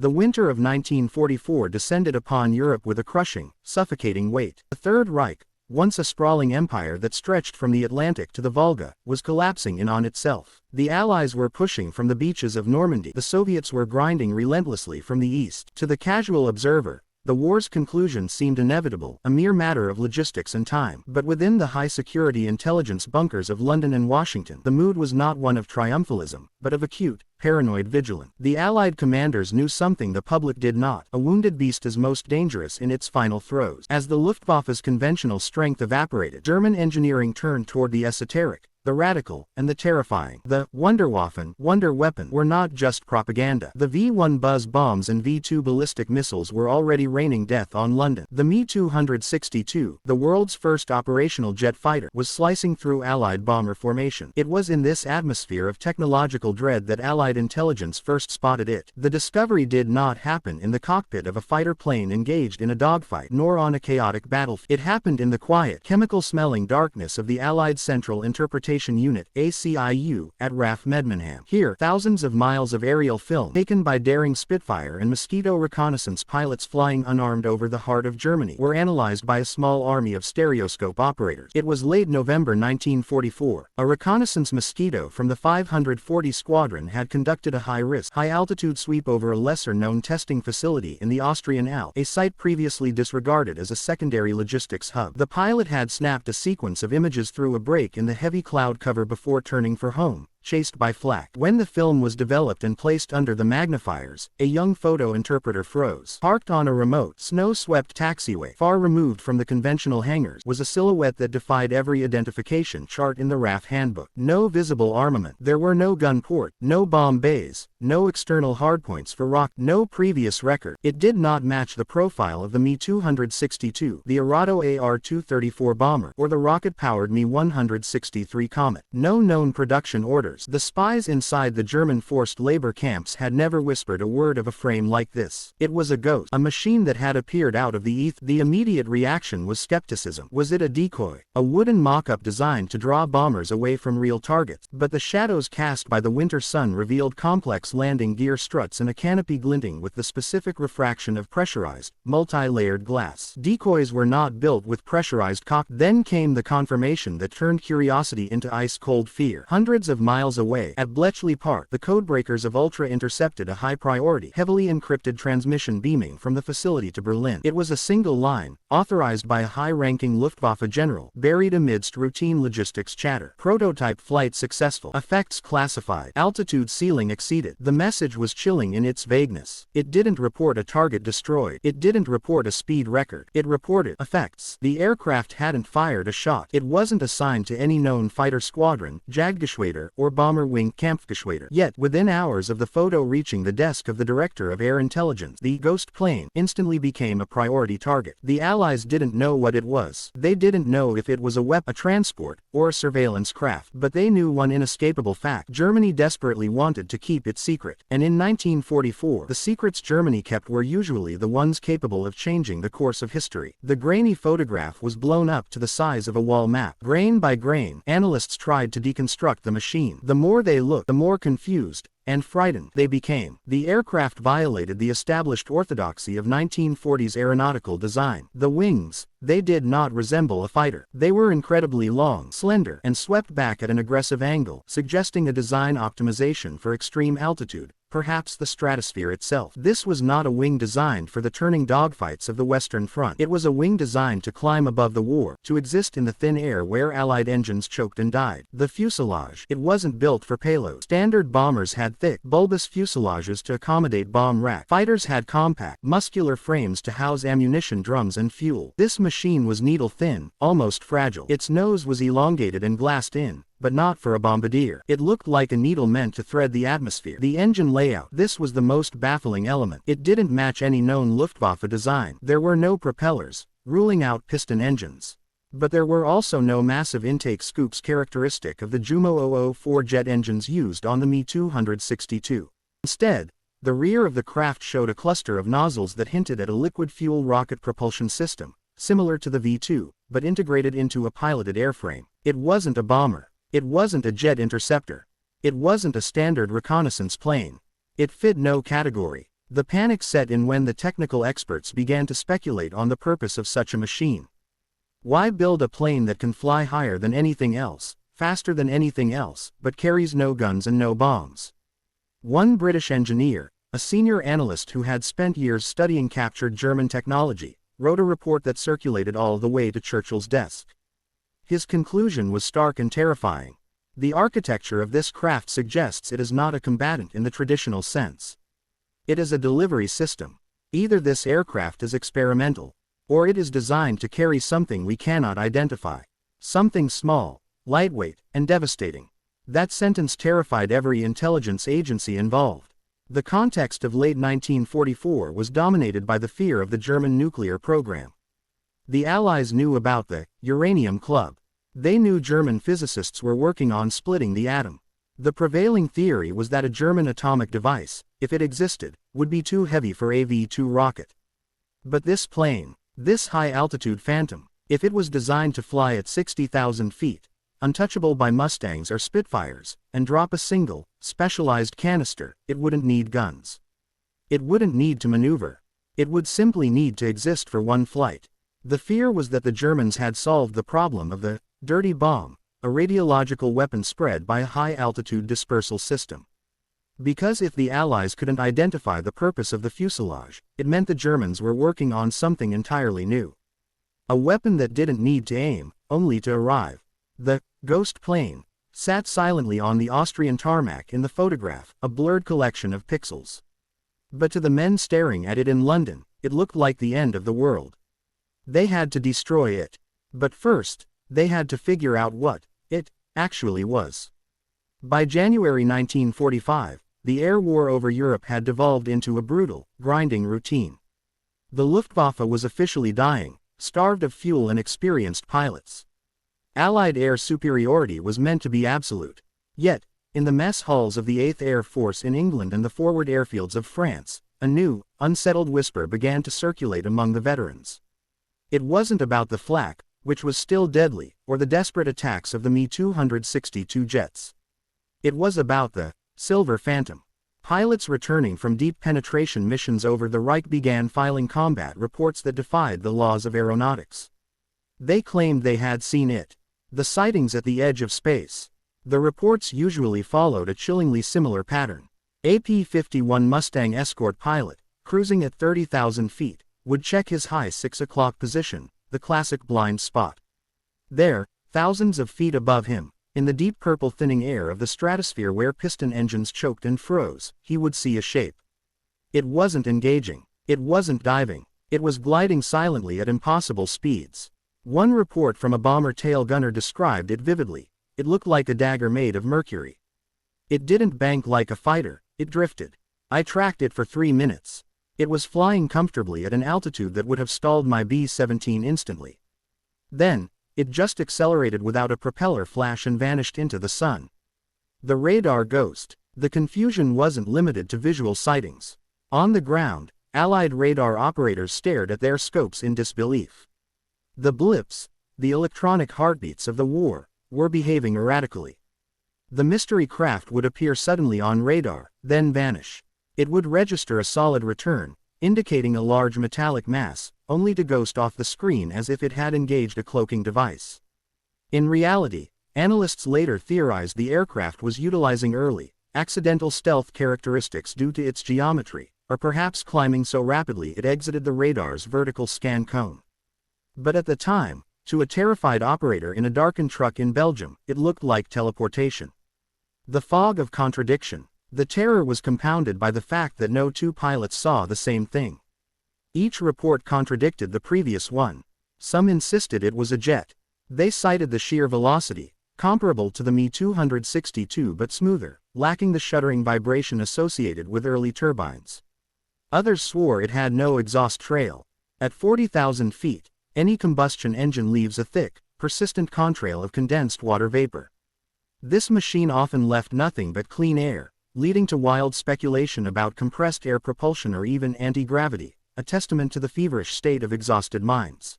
The winter of 1944 descended upon Europe with a crushing, suffocating weight. The Third Reich, once a sprawling empire that stretched from the Atlantic to the Volga, was collapsing in on itself. The Allies were pushing from the beaches of Normandy. The Soviets were grinding relentlessly from the east. To the casual observer, the war's conclusion seemed inevitable, a mere matter of logistics and time. But within the high-security intelligence bunkers of London and Washington, the mood was not one of triumphalism, but of acute, paranoid vigilance. The Allied commanders knew something the public did not. A wounded beast is most dangerous in its final throes. As the Luftwaffe's conventional strength evaporated, German engineering turned toward the esoteric, the radical, and the terrifying. The Wunderwaffen, wonder weapon, were not just propaganda. The V-1 buzz bombs and V-2 ballistic missiles were already raining death on London. The Me-262, the world's first operational jet fighter, was slicing through Allied bomber formation. It was in this atmosphere of technological dread that Allied intelligence first spotted it. The discovery did not happen in the cockpit of a fighter plane engaged in a dogfight, nor on a chaotic battlefield. It happened in the quiet, chemical-smelling darkness of the Allied Central Interpretation Unit, ACIU, at RAF Medmenham. Here, thousands of miles of aerial film, taken by daring Spitfire and Mosquito reconnaissance pilots flying unarmed over the heart of Germany, were analyzed by a small army of stereoscope operators. It was late November 1944. A reconnaissance Mosquito from the 540 Squadron had conducted a high-risk, high-altitude sweep over a lesser-known testing facility in the Austrian Alps, a site previously disregarded as a secondary logistics hub. The pilot had snapped a sequence of images through a break in the heavy cloud cover before turning for home, chased by flak. When the film was developed and placed under the magnifiers, a young photo interpreter froze. Parked on a remote, snow-swept taxiway, far removed from the conventional hangars, was a silhouette that defied every identification chart in the RAF handbook. No visible armament. There were no gun port, no bomb bays, no external hardpoints for rocket, no previous record. It did not match the profile of the Me-262, the Arado AR-234 bomber, or the rocket-powered Me-163 Comet. No known production orders. The spies inside the German forced labor camps had never whispered a word of a frame like this. It was a ghost, a machine that had appeared out of the ether. The immediate reaction was skepticism. Was it a decoy, a wooden mock-up designed to draw bombers away from real targets? But the shadows cast by the winter sun revealed complex landing gear struts and a canopy glinting with the specific refraction of pressurized, multi-layered glass. Decoys were not built with pressurized cockpits. Then came the confirmation that turned curiosity into ice-cold fear. Hundreds of miles away, at Bletchley Park, the codebreakers of Ultra intercepted a high-priority, heavily encrypted transmission beaming from the facility to Berlin. It was a single line, authorized by a high-ranking Luftwaffe general, buried amidst routine logistics chatter. Prototype flight successful. Effects classified. Altitude ceiling exceeded. The message was chilling in its vagueness. It didn't report a target destroyed. It didn't report a speed record. It reported effects. The aircraft hadn't fired a shot. It wasn't assigned to any known fighter squadron, Jagdgeschwader, or bomber wing Kampfgeschwader. Yet, within hours of the photo reaching the desk of the Director of Air Intelligence, the ghost plane instantly became a priority target. The Allies didn't know what it was. They didn't know if it was a weapon, a transport, or a surveillance craft. But they knew one inescapable fact. Germany desperately wanted to keep it secret. And in 1944, the secrets Germany kept were usually the ones capable of changing the course of history. The grainy photograph was blown up to the size of a wall map. Grain by grain, analysts tried to deconstruct the machine. The more they looked, the more confused and frightened they became. The aircraft violated the established orthodoxy of 1940s aeronautical design. The wings, they did not resemble a fighter. They were incredibly long, slender, and swept back at an aggressive angle, suggesting a design optimization for extreme altitude, perhaps the stratosphere itself. This was not a wing designed for the turning dogfights of the Western Front. It was a wing designed to climb above the war, to exist in the thin air where Allied engines choked and died. The fuselage, it wasn't built for payload. Standard bombers had thick, bulbous fuselages to accommodate bomb rack. Fighters had compact, muscular frames to house ammunition drums and fuel. This machine was needle-thin, almost fragile. Its nose was elongated and glassed in, but not for a bombardier. It looked like a needle meant to thread the atmosphere. The engine layout, this was the most baffling element. It didn't match any known Luftwaffe design. There were no propellers, ruling out piston engines. But there were also no massive intake scoops characteristic of the Jumo 004 jet engines used on the Me-262. Instead, the rear of the craft showed a cluster of nozzles that hinted at a liquid fuel rocket propulsion system, similar to the V-2, but integrated into a piloted airframe. It wasn't a bomber. It wasn't a jet interceptor. It wasn't a standard reconnaissance plane. It fit no category. The panic set in when the technical experts began to speculate on the purpose of such a machine. Why build a plane that can fly higher than anything else, faster than anything else, but carries no guns and no bombs? One British engineer, a senior analyst who had spent years studying captured German technology, wrote a report that circulated all the way to Churchill's desk. His conclusion was stark and terrifying. The architecture of this craft suggests it is not a combatant in the traditional sense. It is a delivery system. Either this aircraft is experimental, or it is designed to carry something we cannot identify. Something small, lightweight, and devastating. That sentence terrified every intelligence agency involved. The context of late 1944 was dominated by the fear of the German nuclear program. The Allies knew about the uranium club. They knew German physicists were working on splitting the atom. The prevailing theory was that a German atomic device, if it existed, would be too heavy for a V-2 rocket. But this plane, this high-altitude Phantom, if it was designed to fly at 60,000 feet, untouchable by Mustangs or Spitfires, and drop a single, specialized canister, it wouldn't need guns. It wouldn't need to maneuver. It would simply need to exist for one flight. The fear was that the Germans had solved the problem of the dirty bomb, a radiological weapon spread by a high-altitude dispersal system. Because if the Allies couldn't identify the purpose of the fuselage, it meant the Germans were working on something entirely new. A weapon that didn't need to aim, only to arrive. The ghost plane sat silently on the Austrian tarmac in the photograph, a blurred collection of pixels. But to the men staring at it in London, it looked like the end of the world. They had to destroy it. But first, they had to figure out what it actually was. By January 1945, the air war over Europe had devolved into a brutal, grinding routine. The Luftwaffe was officially dying, starved of fuel and experienced pilots. Allied air superiority was meant to be absolute. Yet, in the mess halls of the 8th Air Force in England and the forward airfields of France, a new, unsettled whisper began to circulate among the veterans. It wasn't about the flak, which was still deadly, or the desperate attacks of the Me-262 jets. It was about the Silver Phantom. Pilots returning from deep penetration missions over the Reich began filing combat reports that defied the laws of aeronautics. They claimed they had seen it. The sightings at the edge of space. The reports usually followed a chillingly similar pattern. A P-51 Mustang escort pilot, cruising at 30,000 feet, would check his high 6 o'clock position, the classic blind spot. There, thousands of feet above him, in the deep purple thinning air of the stratosphere where piston engines choked and froze, he would see a shape. It wasn't engaging. It wasn't diving. It was gliding silently at impossible speeds. One report from a bomber tail gunner described it vividly. It looked like a dagger made of mercury. It didn't bank like a fighter, it drifted. I tracked it for 3 minutes. It was flying comfortably at an altitude that would have stalled my B-17 instantly. Then, it just accelerated without a propeller flash and vanished into the sun. The radar ghost. The confusion wasn't limited to visual sightings. On the ground, Allied radar operators stared at their scopes in disbelief. The blips, the electronic heartbeats of the war, were behaving erratically. The mystery craft would appear suddenly on radar, then vanish. It would register a solid return, indicating a large metallic mass, only to ghost off the screen as if it had engaged a cloaking device. In reality, analysts later theorized the aircraft was utilizing early, accidental stealth characteristics due to its geometry, or perhaps climbing so rapidly it exited the radar's vertical scan cone. But at the time, to a terrified operator in a darkened truck in Belgium, it looked like teleportation. The fog of contradiction. The terror was compounded by the fact that no two pilots saw the same thing. Each report contradicted the previous one. Some insisted it was a jet. They cited the sheer velocity, comparable to the Me-262 but smoother, lacking the shuddering vibration associated with early turbines. Others swore it had no exhaust trail. At 40,000 feet, any combustion engine leaves a thick, persistent contrail of condensed water vapor. This machine often left nothing but clean air, leading to wild speculation about compressed air propulsion or even anti-gravity, a testament to the feverish state of exhausted minds.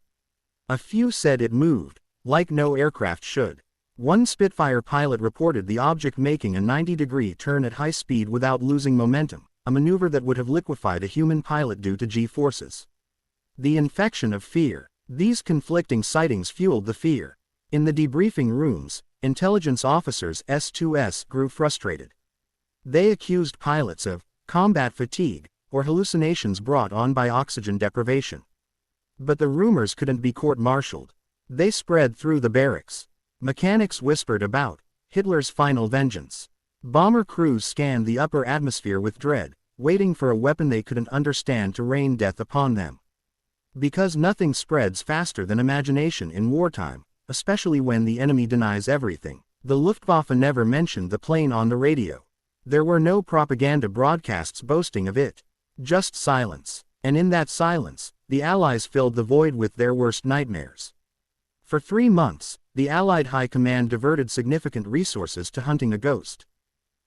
A few said it moved, like no aircraft should. One Spitfire pilot reported the object making a 90-degree turn at high speed without losing momentum, a maneuver that would have liquefied a human pilot due to G-forces. The infection of fear. These conflicting sightings fueled the fear. In the debriefing rooms, intelligence officers S2S grew frustrated. They accused pilots of combat fatigue or hallucinations brought on by oxygen deprivation. But the rumors couldn't be court-martialed. They spread through the barracks. Mechanics whispered about Hitler's final vengeance. Bomber crews scanned the upper atmosphere with dread, waiting for a weapon they couldn't understand to rain death upon them. Because nothing spreads faster than imagination in wartime, especially when the enemy denies everything. The Luftwaffe never mentioned the plane on the radio. There were no propaganda broadcasts boasting of it. Just silence. And in that silence, the Allies filled the void with their worst nightmares. For 3 months, the Allied High Command diverted significant resources to hunting a ghost.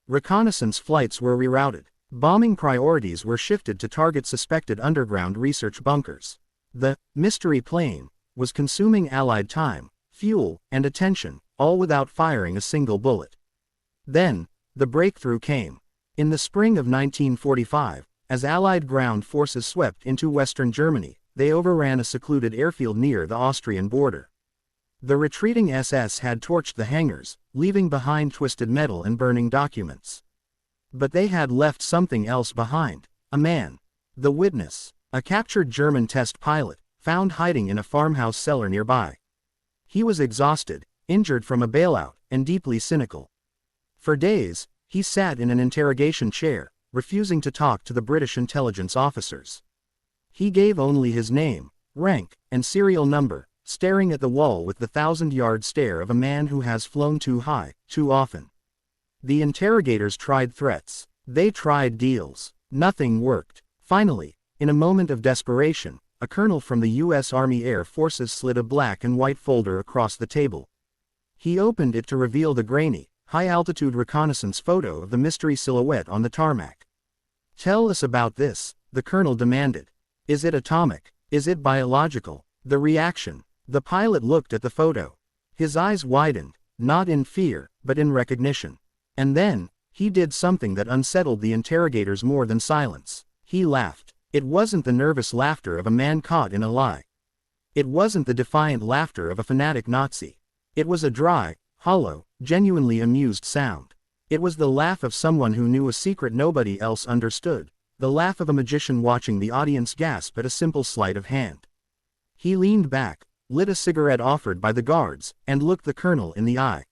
Reconnaissance flights were rerouted. Bombing priorities were shifted to target suspected underground research bunkers. The mystery plane was consuming Allied time, fuel, and attention, all without firing a single bullet. Then, the breakthrough came. In the spring of 1945, as Allied ground forces swept into western Germany, they overran a secluded airfield near the Austrian border. The retreating SS had torched the hangars, leaving behind twisted metal and burning documents. But they had left something else behind. A man. The witness. A captured German test pilot, found hiding in a farmhouse cellar nearby. He was exhausted, injured from a bailout, and deeply cynical. For days, he sat in an interrogation chair, refusing to talk to the British intelligence officers. He gave only his name, rank, and serial number, staring at the wall with the 1,000-yard stare of a man who has flown too high, too often. The interrogators tried threats. They tried deals. Nothing worked. Finally, in a moment of desperation, a colonel from the U.S. Army Air Forces slid a black and white folder across the table. He opened it to reveal the grainy, high-altitude reconnaissance photo of the mystery silhouette on the tarmac. "Tell us about this," the colonel demanded. "Is it atomic? Is it biological?" The reaction. The pilot looked at the photo. His eyes widened, not in fear, but in recognition. And then, he did something that unsettled the interrogators more than silence. He laughed. It wasn't the nervous laughter of a man caught in a lie. It wasn't the defiant laughter of a fanatic Nazi. It was a dry, hollow, genuinely amused sound. It was the laugh of someone who knew a secret nobody else understood, the laugh of a magician watching the audience gasp at a simple sleight of hand. He leaned back, lit a cigarette offered by the guards, and looked the colonel in the eye.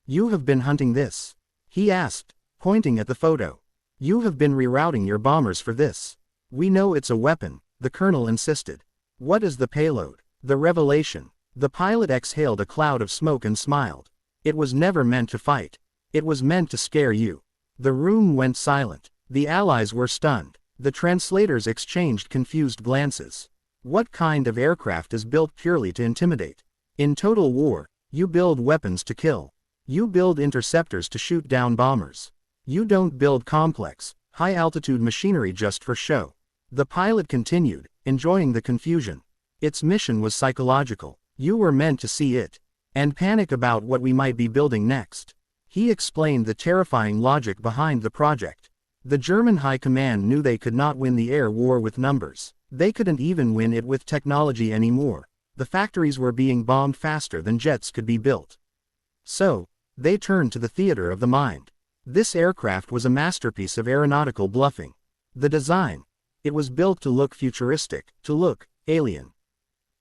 "You have been hunting this?" he asked, pointing at the photo. "You have been rerouting your bombers for this?" "We know it's a weapon," the colonel insisted. "What is the payload?" The revelation. The pilot exhaled a cloud of smoke and smiled. "It was never meant to fight. It was meant to scare you." The room went silent. The Allies were stunned. The translators exchanged confused glances. What kind of aircraft is built purely to intimidate? In total war, you build weapons to kill. You build interceptors to shoot down bombers. You don't build complex, high-altitude machinery just for show. The pilot continued, enjoying the confusion. Its mission was psychological. You were meant to see it. And panic about what we might be building next. He explained the terrifying logic behind the project. The German High Command knew they could not win the air war with numbers. They couldn't even win it with technology anymore. The factories were being bombed faster than jets could be built. So, they turned to the theater of the mind. This aircraft was a masterpiece of aeronautical bluffing. The design. It was built to look futuristic, to look alien.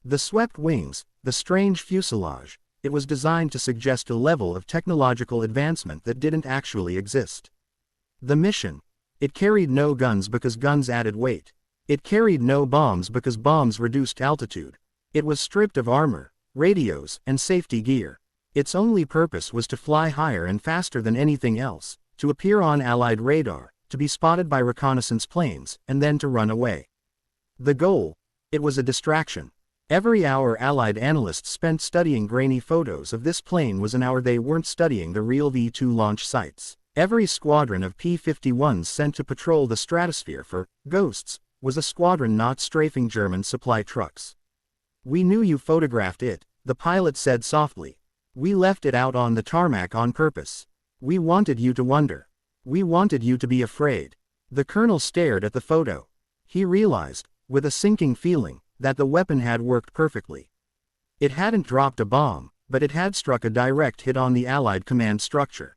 The swept wings, the strange fuselage, it was designed to suggest a level of technological advancement that didn't actually exist. The mission. It carried no guns because guns added weight. It carried no bombs because bombs reduced altitude. It was stripped of armor, radios, and safety gear. Its only purpose was to fly higher and faster than anything else, to appear on Allied radar, to be spotted by reconnaissance planes, and then to run away. The goal? It was a distraction. Every hour Allied analysts spent studying grainy photos of this plane was an hour they weren't studying the real V-2 launch sites. Every squadron of P-51s sent to patrol the stratosphere for ghosts was a squadron not strafing German supply trucks. "We knew you photographed it," the pilot said softly. "We left it out on the tarmac on purpose. We wanted you to wonder. We wanted you to be afraid." The colonel stared at the photo. He realized, with a sinking feeling, that the weapon had worked perfectly. It hadn't dropped a bomb, but it had struck a direct hit on the Allied command structure.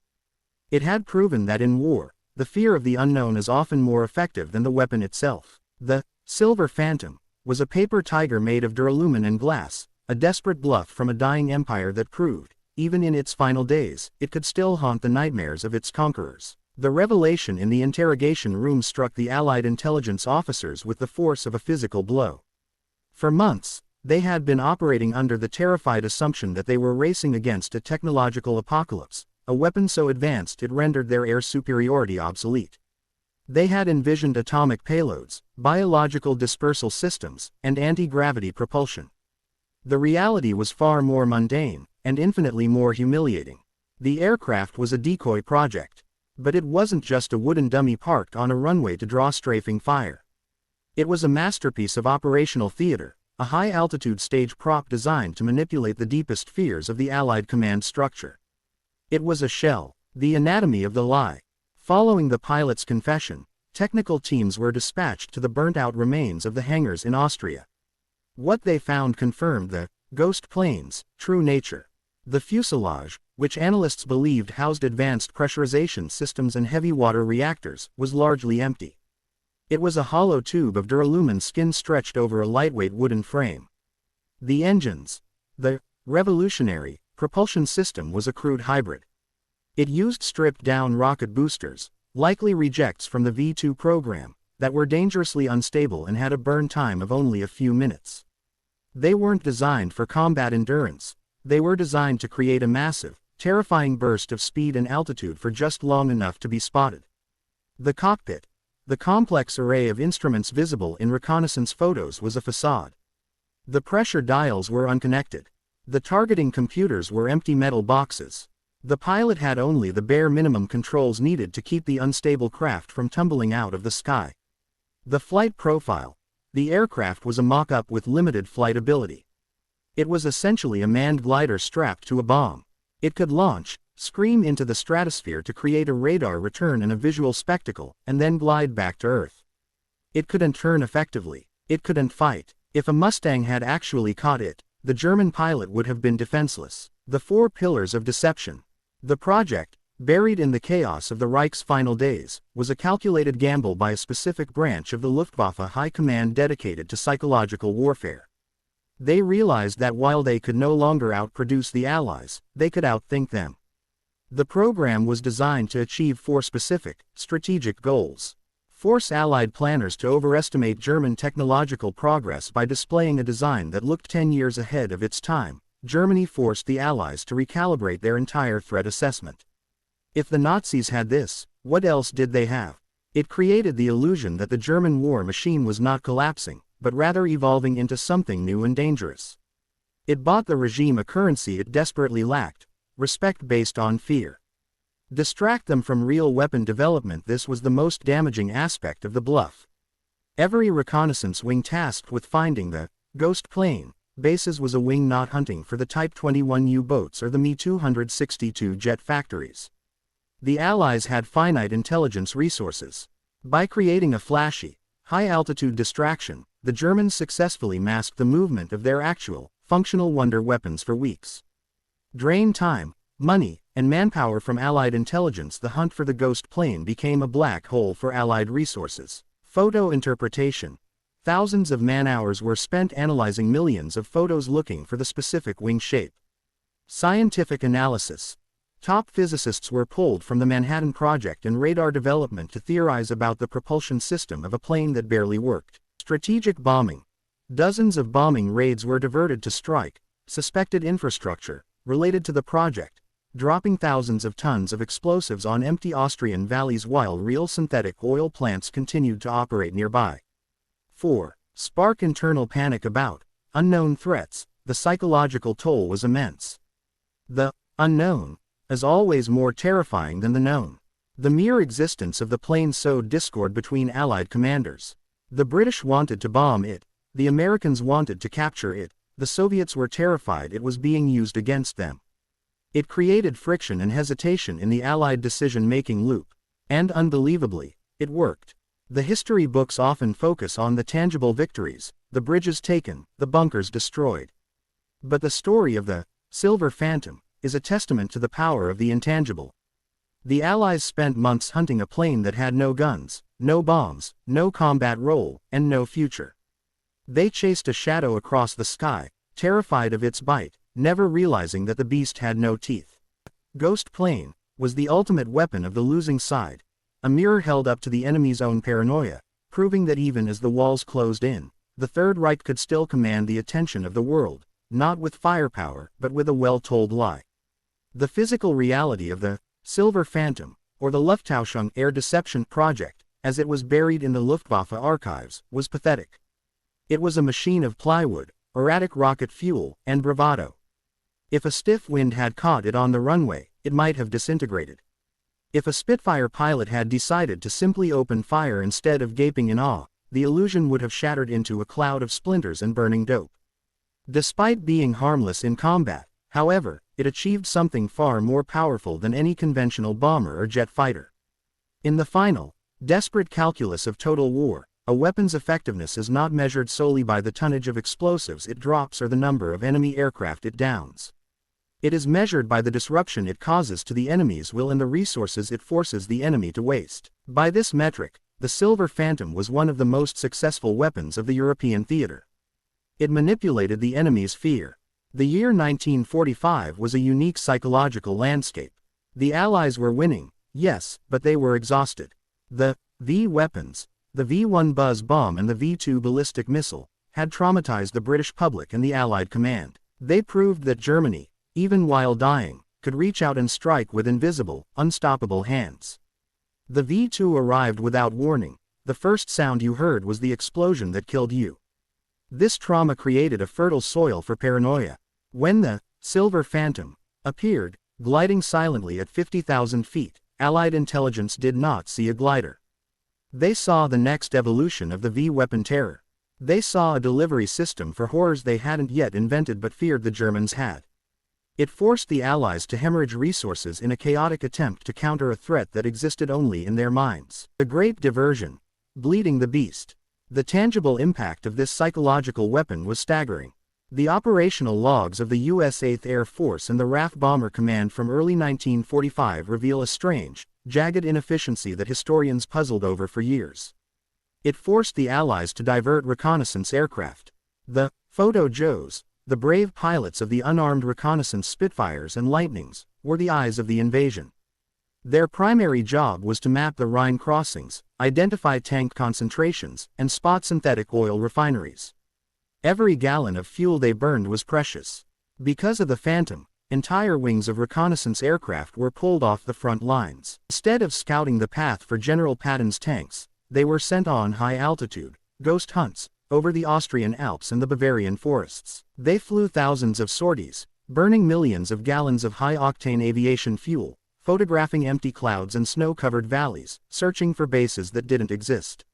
It had proven that in war, the fear of the unknown is often more effective than the weapon itself. The Silver Phantom was a paper tiger made of duralumin and glass, a desperate bluff from a dying empire that proved, even in its final days, it could still haunt the nightmares of its conquerors. The revelation in the interrogation room struck the Allied intelligence officers with the force of a physical blow. For months, they had been operating under the terrified assumption that they were racing against a technological apocalypse, a weapon so advanced it rendered their air superiority obsolete. They had envisioned atomic payloads, biological dispersal systems, and anti-gravity propulsion. The reality was far more mundane, and infinitely more humiliating. The aircraft was a decoy project. But it wasn't just a wooden dummy parked on a runway to draw strafing fire. It was a masterpiece of operational theater, a high-altitude stage prop designed to manipulate the deepest fears of the Allied command structure. It was a shell, the anatomy of the lie. Following the pilot's confession, technical teams were dispatched to the burnt-out remains of the hangars in Austria. What they found confirmed the ghost plane's true nature. The fuselage, which analysts believed housed advanced pressurization systems and heavy water reactors, was largely empty. It was a hollow tube of duralumin skin stretched over a lightweight wooden frame. The engines, the revolutionary propulsion system, was a crude hybrid. It used stripped-down rocket boosters, likely rejects from the V-2 program, that were dangerously unstable and had a burn time of only a few minutes. They weren't designed for combat endurance. They were designed to create a massive, terrifying burst of speed and altitude for just long enough to be spotted. The cockpit, the complex array of instruments visible in reconnaissance photos, was a facade. The pressure dials were unconnected. The targeting computers were empty metal boxes. The pilot had only the bare minimum controls needed to keep the unstable craft from tumbling out of the sky. The flight profile. The aircraft was a mock-up with limited flight ability. It was essentially a manned glider strapped to a bomb. It could launch, scream into the stratosphere to create a radar return and a visual spectacle, and then glide back to Earth. It couldn't turn effectively. It couldn't fight. If a Mustang had actually caught it, the German pilot would have been defenseless. The four pillars of deception. The project, buried in the chaos of the Reich's final days, was a calculated gamble by a specific branch of the Luftwaffe High Command dedicated to psychological warfare. They realized that while they could no longer outproduce the Allies, they could outthink them. The program was designed to achieve four specific, strategic goals. Force Allied planners to overestimate German technological progress by displaying a design that looked 10 years ahead of its time. Germany forced the Allies to recalibrate their entire threat assessment. If the Nazis had this, what else did they have? It created the illusion that the German war machine was not collapsing, but rather evolving into something new and dangerous. It bought the regime a currency it desperately lacked: respect based on fear. Distract them from real weapon development. This was the most damaging aspect of the bluff. Every reconnaissance wing tasked with finding the ghost plane bases was a wing not hunting for the Type 21 U-boats or the Me-262 jet factories. The Allies had finite intelligence resources. By creating a flashy, high-altitude distraction, the Germans successfully masked the movement of their actual, functional wonder weapons for weeks. Drain time, money, and manpower from Allied intelligence. The hunt for the ghost plane became a black hole for Allied resources. Photo interpretation. Thousands of man-hours were spent analyzing millions of photos looking for the specific wing shape. Scientific analysis. Top physicists were pulled from the Manhattan Project and radar development to theorize about the propulsion system of a plane that barely worked. Strategic bombing. Dozens of bombing raids were diverted to strike suspected infrastructure related to the project, dropping thousands of tons of explosives on empty Austrian valleys while real synthetic oil plants continued to operate nearby. 4. Spark internal panic about unknown threats. The psychological toll was immense. The unknown is always more terrifying than the known. The mere existence of the plane sowed discord between Allied commanders. The British wanted to bomb it, the Americans wanted to capture it, the Soviets were terrified it was being used against them. It created friction and hesitation in the Allied decision-making loop. And unbelievably, it worked. The history books often focus on the tangible victories, the bridges taken, the bunkers destroyed. But the story of the Silver Phantom is a testament to the power of the intangible. The Allies spent months hunting a plane that had no guns, no bombs, no combat role, and no future. They chased a shadow across the sky, terrified of its bite, never realizing that the beast had no teeth. Ghost plane was the ultimate weapon of the losing side, a mirror held up to the enemy's own paranoia, proving that even as the walls closed in, the Third Reich could still command the attention of the world, not with firepower but with a well-told lie. The physical reality of the Silver Phantom, or the Lufttauschung air deception project, as it was buried in the Luftwaffe archives, was pathetic. It was a machine of plywood, erratic rocket fuel, and bravado. If a stiff wind had caught it on the runway, it might have disintegrated. If a Spitfire pilot had decided to simply open fire instead of gaping in awe, the illusion would have shattered into a cloud of splinters and burning dope. Despite being harmless in combat, however, it achieved something far more powerful than any conventional bomber or jet fighter. In the final, desperate calculus of total war, a weapon's effectiveness is not measured solely by the tonnage of explosives it drops or the number of enemy aircraft it downs. It is measured by the disruption it causes to the enemy's will and the resources it forces the enemy to waste. By this metric, the Silver Phantom was one of the most successful weapons of the European theater. It manipulated the enemy's fear. The year 1945 was a unique psychological landscape. The Allies were winning, yes, but they were exhausted. The V weapons, the V-1 Buzz bomb and the V-2 ballistic missile, had traumatized the British public and the Allied command. They proved that Germany, even while dying, could reach out and strike with invisible, unstoppable hands. The V-2 arrived without warning. The first sound you heard was the explosion that killed you. This trauma created a fertile soil for paranoia. When the Silver Phantom appeared, gliding silently at 50,000 feet, Allied intelligence did not see a glider. They saw the next evolution of the V-weapon terror. They saw a delivery system for horrors they hadn't yet invented but feared the Germans had. It forced the Allies to hemorrhage resources in a chaotic attempt to counter a threat that existed only in their minds. The Great Diversion. Bleeding the Beast. The tangible impact of this psychological weapon was staggering. The operational logs of the U.S. 8th Air Force and the RAF Bomber Command from early 1945 reveal a strange, jagged inefficiency that historians puzzled over for years. It forced the Allies to divert reconnaissance aircraft. The Photo Joes, the brave pilots of the unarmed reconnaissance Spitfires and Lightnings, were the eyes of the invasion. Their primary job was to map the Rhine crossings, identify tank concentrations, and spot synthetic oil refineries. Every gallon of fuel they burned was precious. Because of the Phantom, entire wings of reconnaissance aircraft were pulled off the front lines. Instead of scouting the path for General Patton's tanks, they were sent on high-altitude, ghost hunts, over the Austrian Alps and the Bavarian forests. They flew thousands of sorties, burning millions of gallons of high-octane aviation fuel, photographing empty clouds and snow-covered valleys, searching for bases that didn't exist.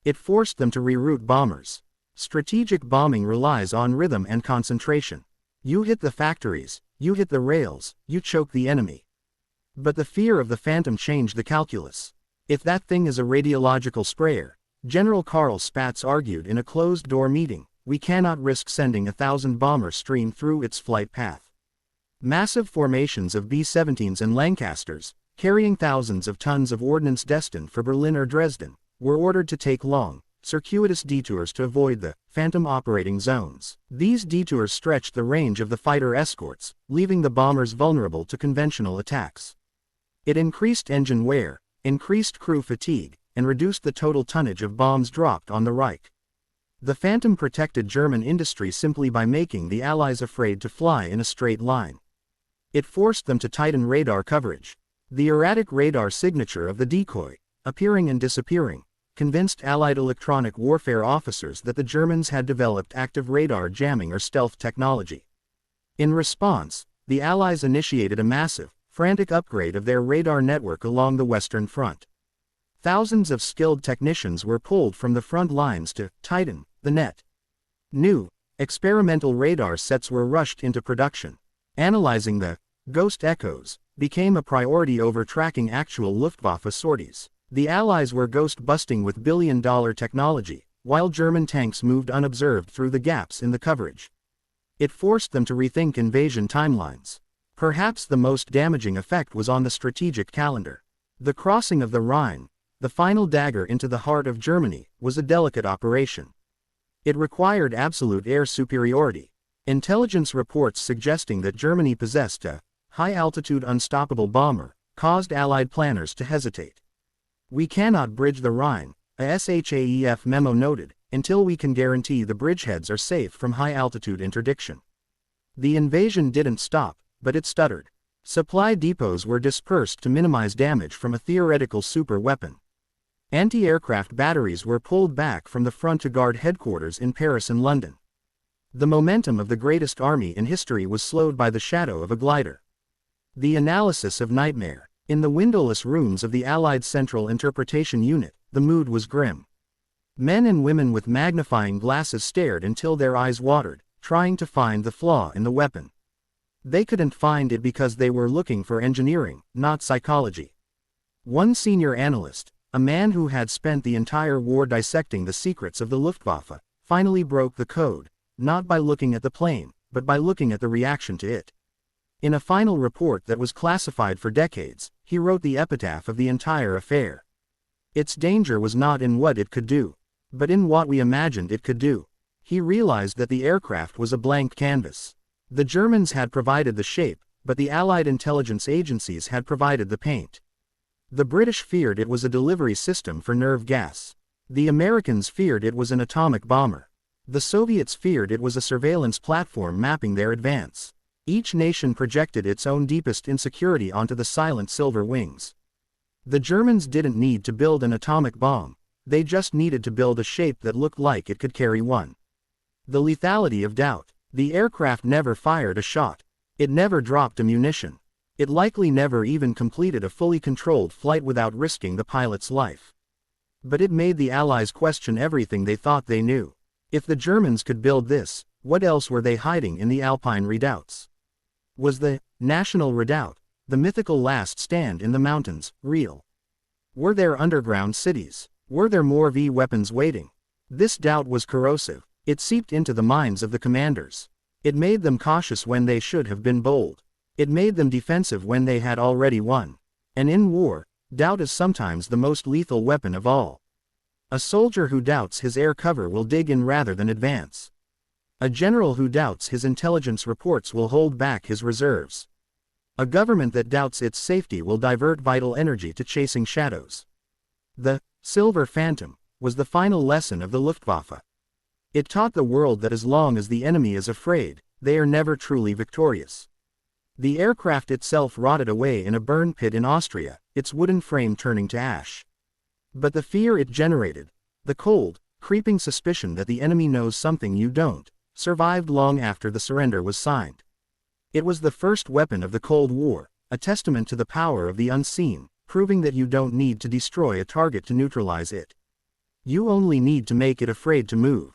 It forced them to reroute bombers. Strategic bombing relies on rhythm and concentration. You hit the factories, you hit the rails, you choke the enemy. But the fear of the Phantom changed the calculus. If that thing is a radiological sprayer, General Karl Spaatz argued in a closed-door meeting, we cannot risk sending 1,000 bombers stream through its flight path. Massive formations of B-17s and Lancasters, carrying thousands of tons of ordnance destined for Berlin or Dresden, were ordered to take long, circuitous detours to avoid the Phantom operating zones. These detours stretched the range of the fighter escorts, leaving the bombers vulnerable to conventional attacks. It increased engine wear, increased crew fatigue, and reduced the total tonnage of bombs dropped on the Reich. The Phantom protected German industry simply by making the Allies afraid to fly in a straight line. It forced them to tighten radar coverage. The erratic radar signature of the decoy, appearing and disappearing, convinced Allied electronic warfare officers that the Germans had developed active radar jamming or stealth technology. In response, the Allies initiated a massive, frantic upgrade of their radar network along the Western Front. Thousands of skilled technicians were pulled from the front lines to tighten the net. New, experimental radar sets were rushed into production. Analyzing the ghost echoes became a priority over tracking actual Luftwaffe sorties. The Allies were ghost-busting with billion-dollar technology, while German tanks moved unobserved through the gaps in the coverage. It forced them to rethink invasion timelines. Perhaps the most damaging effect was on the strategic calendar. The crossing of the Rhine, the final dagger into the heart of Germany, was a delicate operation. It required absolute air superiority. Intelligence reports suggesting that Germany possessed a high-altitude unstoppable bomber caused Allied planners to hesitate. "We cannot bridge the Rhine," a SHAEF memo noted, "until we can guarantee the bridgeheads are safe from high-altitude interdiction." The invasion didn't stop, but it stuttered. Supply depots were dispersed to minimize damage from a theoretical super weapon. Anti-aircraft batteries were pulled back from the front to guard headquarters in Paris and London. The momentum of the greatest army in history was slowed by the shadow of a glider. The analysis of nightmare. In the windowless rooms of the Allied Central Interpretation Unit, the mood was grim. Men and women with magnifying glasses stared until their eyes watered, trying to find the flaw in the weapon. They couldn't find it because they were looking for engineering, not psychology. One senior analyst, a man who had spent the entire war dissecting the secrets of the Luftwaffe, finally broke the code, not by looking at the plane, but by looking at the reaction to it. In a final report that was classified for decades, he wrote the epitaph of the entire affair. Its danger was not in what it could do, but in what we imagined it could do. He realized that the aircraft was a blank canvas. The Germans had provided the shape, but the Allied intelligence agencies had provided the paint. The British feared it was a delivery system for nerve gas. The Americans feared it was an atomic bomber. The Soviets feared it was a surveillance platform mapping their advance. Each nation projected its own deepest insecurity onto the silent silver wings. The Germans didn't need to build an atomic bomb, they just needed to build a shape that looked like it could carry one. The lethality of doubt. The aircraft never fired a shot. It never dropped a munition. It likely never even completed a fully controlled flight without risking the pilot's life. But it made the Allies question everything they thought they knew. If the Germans could build this, what else were they hiding in the Alpine redoubts? Was the National Redoubt, the mythical last stand in the mountains, real? Were there underground cities? Were there more V-weapons waiting? This doubt was corrosive. It seeped into the minds of the commanders. It made them cautious when they should have been bold. It made them defensive when they had already won. And in war, doubt is sometimes the most lethal weapon of all. A soldier who doubts his air cover will dig in rather than advance. A general who doubts his intelligence reports will hold back his reserves. A government that doubts its safety will divert vital energy to chasing shadows. The Silver Phantom was the final lesson of the Luftwaffe. It taught the world that as long as the enemy is afraid, they are never truly victorious. The aircraft itself rotted away in a burn pit in Austria, its wooden frame turning to ash. But the fear it generated, the cold, creeping suspicion that the enemy knows something you don't, survived long after the surrender was signed. It was the first weapon of the Cold War, a testament to the power of the unseen, proving that you don't need to destroy a target to neutralize it. You only need to make it afraid to move.